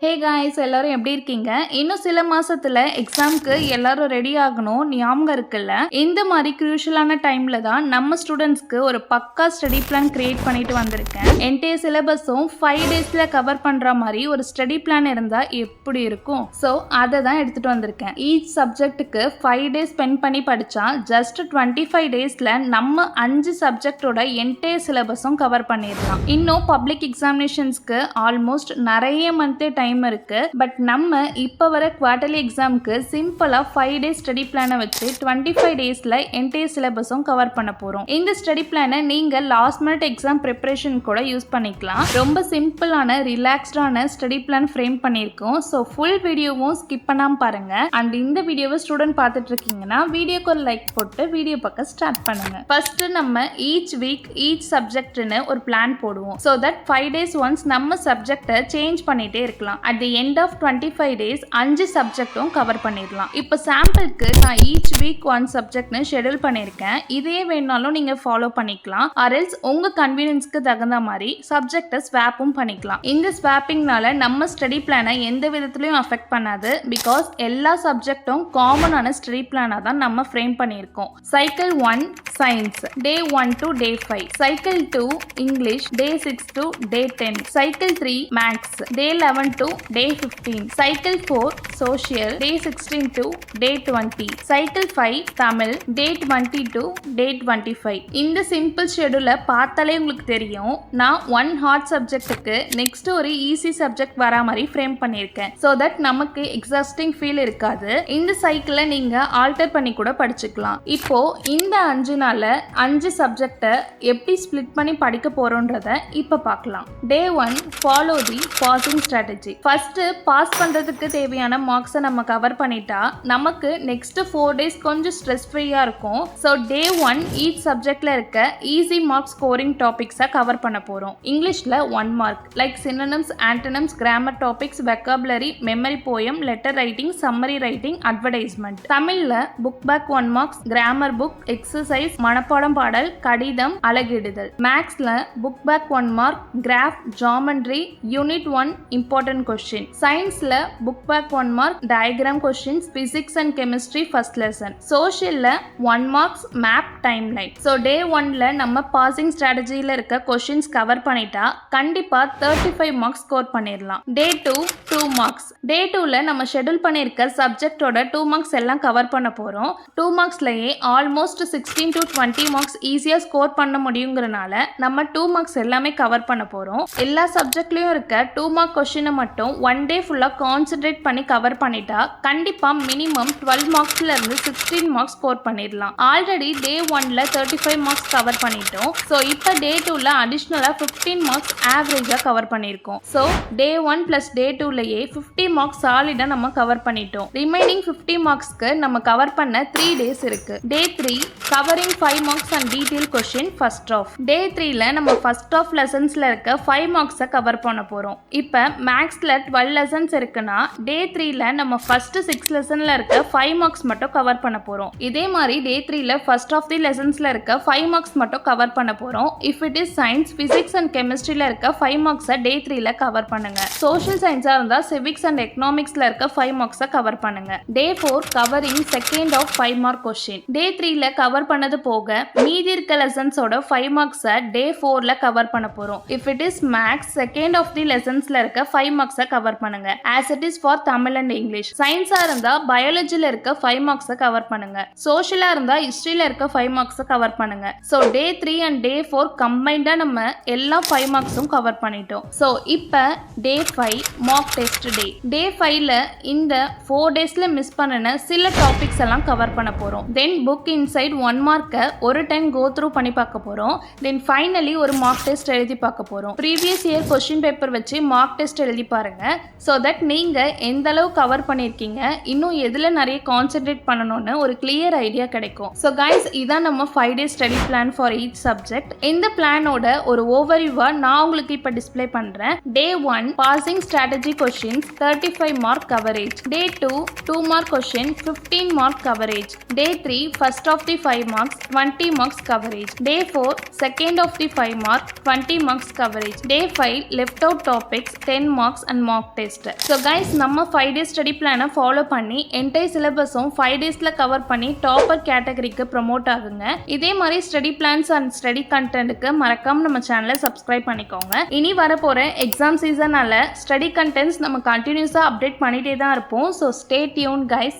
Hey guys எல்லாரும் எப்படி இருக்கீங்க? இன்னும் சில மாசத்துல எக்ஸாம்க்கு எல்லாரும் ரெடி ஆகணும் ஞாபகம் இருக்குல்ல? இந்த மாதிரி குரூஷியலான டைம்ல தான் நம்ம ஸ்டூடெண்ட்ஸ்க்கு ஒரு பக்கா ஸ்டடி பிளான் கிரியேட் பண்ணிட்டு வந்திருக்கேன். என்டையர் சிலபஸும் 5 டேஸ்ல கவர் பண்ற மாதிரி ஒரு ஸ்டடி பிளான் இருந்தா எப்படி இருக்கும்? ஸோ அதை தான் எடுத்துட்டு வந்திருக்கேன். ஈச் சப்ஜெக்ட்டுக்கு 5 டேஸ் ஸ்பெண்ட் பண்ணி படிச்சா ஜஸ்ட் 25 டேஸ்ல நம்ம 5 சப்ஜெக்டோட என்டையர் சிலபஸும் கவர் பண்ணிடலாம். இன்னும் பப்ளிக் எக்ஸாமினேஷன்ஸ்க்கு ஆல்மோஸ்ட் நிறைய மந்த்தே டைம் இருக்கு. பட் நம்ம இப்ப வர குவார்டர்லி எக்ஸாம்க்கு சிம்பிளா 5 டேஸ் ஸ்டடி பிளானை வச்சு 25 டேஸ்ல என்டையர் சிலபஸும் கவர் பண்ண போறோம். இந்த ஸ்டடி பிளானை நீங்க லாஸ்ட் மினிட் எக்ஸாம் ப்ரிப்பரேஷன் கூட யூஸ் பண்ணிக்கலாம். ரொம்ப சிம்பிளான ரிலாக்ஸ்டான ஸ்டடி பிளான் ஃப்ரேம் பண்ணியிருக்கோம். ஸோ ஃபுல் வீடியோவும் ஸ்கிப் பண்ணாம பாருங்க. அண்ட் இந்த வீடியோவை ஸ்டூடெண்ட் பார்த்துட்டு இருக்கீங்கன்னா வீடியோக்கு ஒரு லைக் போட்டு வீடியோ பக்கம் ஸ்டார்ட் பண்ணுங்க. ஃபர்ஸ்ட் நம்ம ஈச் வீக் ஈச் சப்ஜெக்ட்னு ஒரு பிளான் போடுவோம். ஸோ தட் 5 டேஸ் ஒன்ஸ் நம்ம சப்ஜெக்டை சேஞ்ச் பண்ணிட்டே இருக்கலாம். At the end of 25 days 5 சப்ஜெக்டும் கவர் பண்ணிடலாம். இப்போ சாம்பிளுக்கு நான் ஈச் வீக் 1 சப்ஜெக்ட்னு ஷெட்யூல் பண்ணியிருக்கேன். இதே வேணாலும் நீங்க ஃபாலோ பண்ணிக்கலாம். ஆர்எல்ஸ் உங்க கன்வீனியன்ஸ்க்கு தகுந்த மாதிரி சப்ஜெக்டை ஸ்வாப்பும் பண்ணிக்கலாம். இந்த ஸ்வாப்பிங்னால நம்ம ஸ்டடி பிளானை எந்த விதத்திலையும் அஃபெக்ட் பண்ணாது. பிகாஸ் எல்லா சப்ஜெக்டும் காமனான ஸ்டடி பிளானா தான் நம்ம ஃப்ரேம் பண்ணியிருக்கோம். Cycle 1 science day 1 to day 5, cycle 2 English day 6 to day 10, cycle 3 maths day 11 to day 15, cycle 4 social day 16 to day 20, cycle 5 Tamil day 20 to day 25. இந்த சிம்பிள் ஷெட்யூலை பார்த்தாலே உங்களுக்கு தெரியும் நான் 1 ஹார்ட் சப்ஜெக்ட்டுக்கு நெக்ஸ்ட் ஒரு ஈஸி சப்ஜெக்ட் வரா மாதிரி ஃப்ரேம் பண்ணியிருக்கேன். ஸோ தட் நமக்கு எக்ஸாஸ்டிங் ஃபீல் இருக்காது. இந்த சைக்கிளை நீங்க ஆல்டர் பண்ணி கூட படிச்சுக்கலாம். இப்போ இந்த 5 நாள்ல 5 சப்ஜெக்டை எப்படி ஸ்பிளிட் பண்ணி படிக்க போறோன்றத இப்ப பார்க்கலாம். Day 1 follow the passing strategy. First pass பண்றதுக்கு தேவையான மார்க்ஸை நம்ம கவர் பண்ணிட்டா நமக்கு நெக்ஸ்ட் 4 டேஸ் கொஞ்சம் ஸ்ட்ரெஸ் ஃப்ரீயா இருக்கும். ஸோ டே 1 ஈச் சப்ஜெக்ட்ல இருக்க ஈஸி மார்க் ஸ்கோரிங் டாபிக்ஸை கவர் பண்ண போறோம். இங்கிலீஷ்ல 1 mark like synonyms, antonyms, grammar topics, vocabulary, memory poem, letter writing, summary writing, advertisement. தமிழ்ல book back 1 marks, grammar book, exercise, மனப்பாடம் பாடல், கடிதம், அழகிடுதல். மேக்ஸ்ல book back 1 mark, graph, geometry, unit 1 important question. சயின்ஸ்ல book back 1 mark, diagram questions, physics and chemistry first lesson. சோஷியல்ல 1 marks, map, timeline. So டே 1ல நம்ம passing ஸ்ட்ராட்டஜியில இருக்க கொஸ்டின்ஸ் கவர் பண்ணிட்டா கண்டிப்பா 35 மார்க்ஸ் ஸ்கோர் பண்ணிடலாம். டே 2 2 மார்க்ஸ். டே 2ல நம்ம ஷெட்யூல் பண்ணியிருக்க சப்ஜெக்டோட 2 மார்க்ஸ் எல்லாம் கவர் பண்ண போறோம். 2 மார்க்ஸ்லயே ஆல்மோஸ்ட் 16 to 20 மார்க்ஸ் ஈஸியா ஸ்கோர் பண்ண முடியுங்கிறனால நம்ம 2 மார்க்ஸ் எல்லாமே கவர் பண்ண போறோம். எல்லா சப்ஜெக்ட்லயும் இருக்க 2 மார்க் கொஸ்டினை மட்டும் 1 டே ஃபுல்லா கான்சென்ட்ரேட் பண்ணி கவர் பண்ணிட்டா கண்டிப்பா மினிமம் 12 மார்க்ஸ்ல இருந்து 16 மார்க்ஸ் ஸ்கோர் பண்ணிடலாம். ஆல்ரெடி டே 1ல 35 மார்க்ஸ் கவர் பண்ணிட்டோம். ஸோ இப்போ டே 2ல அடிஷ்னலா 15 மார்க்ஸ் ஆவரேஜா கவர் பண்ணியிருக்கோம். ஸோ டே 1 பிளஸ் டே 2லயே 50 மார்க்ஸ் சாலிடா நம்ம கவர் பண்ணிட்டோம். ரிமைனிங் 50 மார்க்ஸ்க்கு நம்ம கவர் பண்ண 3 டேஸ் இருக்கு. Day 3 covering 5 marks and detail question first half. Day 3ல நம்ம ஃபர்ஸ்ட் ஆஃப் லெசன்ஸ்ல இருக்க 5 மார்க்ஸை கவர் பண்ண போறோம். இப்போ மேக்ஸ்ல 12 லெசன்ஸ் இருக்குன்னா டே 3ல நம்ம ஃபர்ஸ்ட் 6 லெசன்ல இருக்க 5 மார்க்ஸ் மட்டும் கவர் பண்ண போறோம். இதே மாதிரி டே 3ல ஃபர்ஸ்ட் ஆஃப் தி லெசன்ஸ்ல இருக்க 5 மார்க்ஸ் மட்டும் கவர் பண்ண போறோம். If it is science, physics and கெமிஸ்ட்ரியில இருக்க 5 மார்க்ஸை டே 3ல கவர் பண்ணுங்க. சோஷியல் சயின்ஸா இருந்தா சிவிக்ஸ் அண்ட் எக்கனாமிக்ஸ்ல இருக்க 5 மார்க்ஸை கவர் பண்ணுங்க. Day 4 covering second half 5 mark question. Day 3ல கவர் பண்ணது போக மீதி இருக்க லெசன்ஸோட 5 மார்க்ஸை டே 4ல கவர் பண்ண போறோம். If it is maths second of the லெசன்ஸ்ல இருக்க 5 மார்க்ஸை கவர் பண்ணுங்க. As it is for Tamil and English. சயின்ஸா இருந்தா பயாலஜில இருக்க 5 மார்க்ஸை கவர் பண்ணுங்க. சோஷியலா இருந்தா ஹிஸ்டரியில இருக்க 5 மார்க்ஸை கவர் பண்ணுங்க. ஸோ டே 3 அண்ட் டே 4 கம்பைண்டா நம்ம எல்லா 5 மார்க்ஸும் கவர் பண்ணிட்டோம். ஸோ இப்போ டே 5 மார்க் டெஸ்ட் டே. டே 5ல இந்த 4 டேஸ்ல மிஸ் பண்ணின சில டாபிக்ஸ் எல்லாம் கவர் பண்ண போறோம். தென் புக் இன்சைட் 1 மார்க்கை ஒரு டைம் கோ த்ரூ பண்ணி பார்க்க போறோம். தென் ஃபைனலி ஒரு மார்க் டெஸ்ட் எழுதி பார்க்க போறோம். ப்ரீவியஸ் இயர் கொஸ்டின் பேப்பர் வச்சு மார்க் டெஸ்ட் எழுதி பாருங்க. ஸோ தட் நீங்க எந்த அளவு கவர் பண்ணியிருக்கீங்க, இன்னும் எதுல நிறைய கான்சென்ட்ரேட் பண்ணணும்னு ஒரு கிளியர் ஐடியா கிடைக்கும். ஸோ கைஸ் இதான் நம்ம 5 days study plan for each subject. இந்த பிளானோட ஒரு ஓவர்வியூவா நான் உங்களுக்கு இப்போ டிஸ்பிளே பண்றேன். Day 1 passing strategy questions 35 mark coverage. Day 2 2 mark question 15 mark coverage. Day 3 first of the 5 marks 20 marks coverage. Day 4 second of the 5 mark 20 marks coverage. Day 5 left out topics 10 marks and mark test. So guys, நம்ம 5 days study பிளானை follow பண்ணி entire சிலபஸும் 5 daysல cover பண்ணி topper கேட்டகரிக்கு promote ஆகுங்க. இதே மாதிரி study plants and study கண்டென்ட்க்கு மறக்காம நம்ம சேனலை சப்ஸ்கிரைப் பண்ணிக்கோங்க. இனி வரப்போற எக்ஸாம் சீசனால ஸ்டடி கண்டென்ட்ஸ் நம்ம கண்டினியூஸா அப்டேட் பண்ணிட்டே தான் இருப்போம். So stay tune guys.